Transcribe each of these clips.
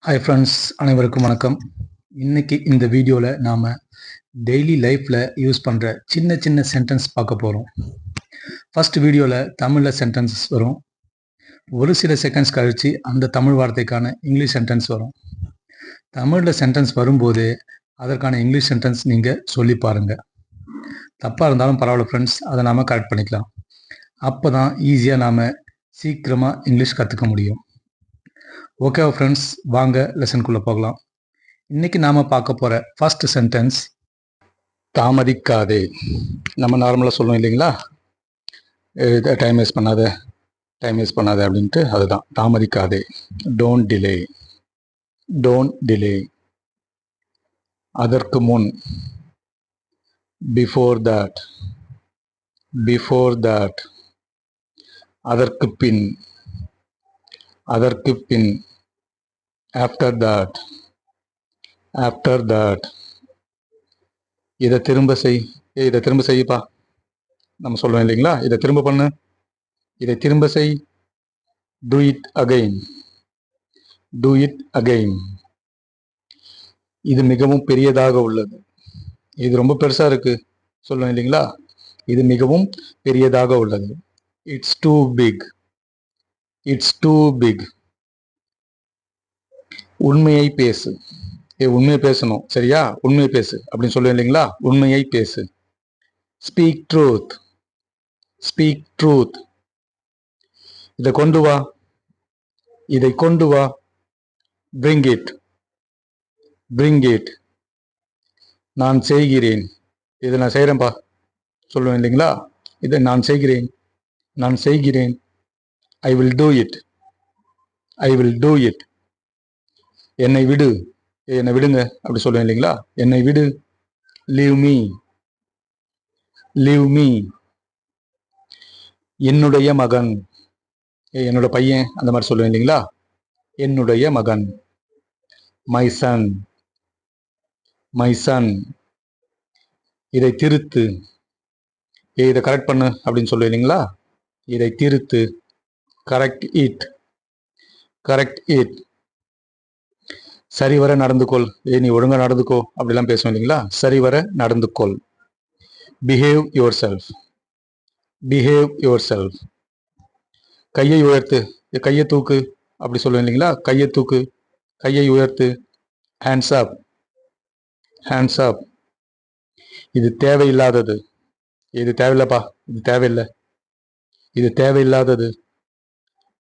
Hi friends, அனைவருக்கும் வணக்கம். இன்னைக்கு இந்த வீடியோவில் நாம் டெய்லி லைஃப்பில் யூஸ் பண்ணுற சின்ன சின்ன சென்டென்ஸ் பார்க்க போகிறோம். ஃபர்ஸ்ட் வீடியோவில் தமிழில் சென்டென்சஸ் வரும். ஒரு சில செகண்ட்ஸ் கழித்து அந்த தமிழ் வார்த்தைக்கான இங்கிலீஷ் சென்டென்ஸ் வரும். தமிழில் சென்டென்ஸ் வரும்போது அதற்கான இங்கிலீஷ் சென்டென்ஸ் நீங்கள் சொல்லி பாருங்கள். தப்பாக இருந்தாலும் பரவாயில்ல ஃப்ரெண்ட்ஸ், அதை நாம் கரெக்ட் பண்ணிக்கலாம். அப்போ தான் ஈஸியாக நாம் சீக்கிரமாக இங்கிலீஷ் கற்றுக்க முடியும். ஓகே ஃப்ரெண்ட்ஸ், வாங்க லெசனுக்குள்ளே போகலாம். இன்றைக்கி நாம் பார்க்க போகிற ஃபர்ஸ்ட் சென்டென்ஸ் தாமதிக்காதே. நம்ம நார்மலாக சொல்லுவோம் இல்லைங்களா, டைம் வேஸ்ட் பண்ணாத அப்படின்ட்டு, அதுதான் தாமதிக்காதே. Don't delay, don't delay. அதற்கு முன், பிஃபோர் தட், பிஃபோர் தட். அதற்கு பின், அதற்கு பின். After that, after that. இதை திரும்ப செய், இதை திரும்ப செய்யப்பா நம்ம சொல்லுவோம் இல்லைங்களா, இதை திரும்ப பண்ணு, இதை திரும்ப செய். Do it again, do it again. இது மிகவும் பெரியதாக உள்ளது, இது ரொம்ப பெருசா இருக்கு சொல்லுவோம் இல்லைங்களா, இது மிகவும் பெரியதாக உள்ளது. It's too big, it's too big. உண்மையை பேசு, உண்மையை பேசணும் சரியா, உண்மையை பேசு அப்படின்னு சொல்லுவேன் இல்லைங்களா, உண்மையை பேசு. Speak truth, speak truth. இதை கொண்டு வா, இதை கொண்டு வா. Bring it, bring it. நான் செய்கிறேன், இதை நான் செய்கிறேன்ப்பா சொல்லுவேன் இல்லைங்களா, இதை நான் செய்கிறேன், நான் செய்கிறேன். I will do it, I will do it. என்னை விடு, என்னை விடுங்க அப்படி சொல்லுவேன் இல்லைங்களா, என்னை விடு. Leave me, leave me. என்னுடைய மகன், என்னோட பையன் அந்த மாதிரி சொல்லுவேன் இல்லைங்களா, என்னுடைய மகன். My son, my son. இதை திருத்து, இதை கரெக்ட் பண்ணு அப்படின்னு சொல்லுவேன் இல்லைங்களா, இதை திருத்து. Correct it, correct it. சரிவர நடந்துகொள், நீ ஒழுங்கா நடந்துக்கோ அப்படிலாம் பேசுவோம் இல்லைங்களா, சரிவர நடந்துகொள். Behave yourself, behave yourself. கையை உயர்த்து, கையை தூக்கு அப்படி சொல்லுவேன் இல்லைங்களா, கையை தூக்கு, கையை உயர்த்து. Hands up, hands up. இது தேவையில்லாதது, இது தேவையில்லப்பா, இது தேவையில்லை, இது தேவையில்லாதது.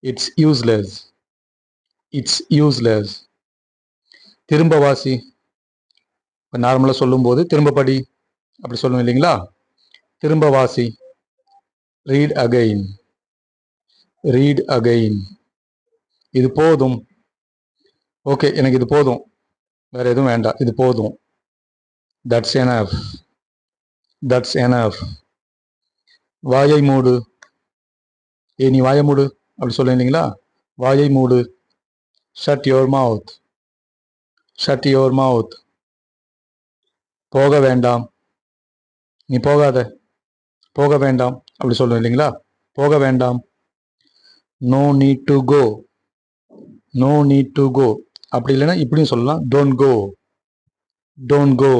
It's useless, it's useless. திரும்ப வாசி, இப்போ நார்மலாக சொல்லும்போது திரும்ப படி அப்படி சொல்லுவோம் இல்லைங்களா, திரும்ப வாசி. Read again, read again. இது போதும், ஓகே எனக்கு இது போதும், வேற எதுவும் வேண்டாம், இது போதும். That's enough, that's enough. வாயை மூடு, நீ வாயை மூடு அப்படி சொல்லுவேன் இல்லைங்களா, வாயை மூடு. Shut your mouth, shut your mouth. போக வேண்டாம், நீ போகாத, போக வேண்டாம் அப்படி சொல்லுவேன் இல்லைங்களா, போக வேண்டாம். No need to go, no need to go. அப்படி இல்லைன்னா இப்படியும் சொல்லலாம், டோன்ட் கோ, டோன்ட் கோ.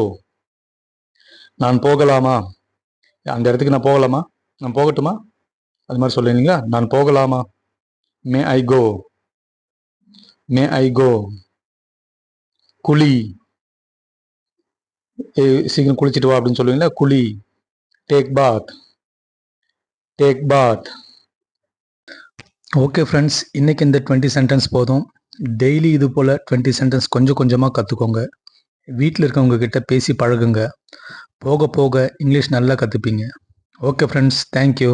நான் போகலாமா, அந்த இடத்துக்கு நான் போகலாமா, நான் போகட்டுமா அது மாதிரி சொல்லுவேன் இல்லைங்களா, நான் போகலாமா. மே ஐ கோ, மே ஐ கோ. குளி, சீக்கிரம் குளிச்சுட்டு வா அப்படின்னு சொல்லுவீங்களா, குளி. டேக் பாத், டேக் பாத். ஓகே ஃப்ரெண்ட்ஸ், இன்றைக்கி இந்த 20 சென்டென்ஸ் போதும். டெய்லி இது போல் 20 சென்டென்ஸ் கொஞ்சம் கொஞ்சமாக கற்றுக்கோங்க. வீட்டில் இருக்கவங்க கிட்ட பேசி பழகுங்க. போக போக இங்கிலீஷ் நல்லா கற்றுப்பீங்க. Okay friends, thank you.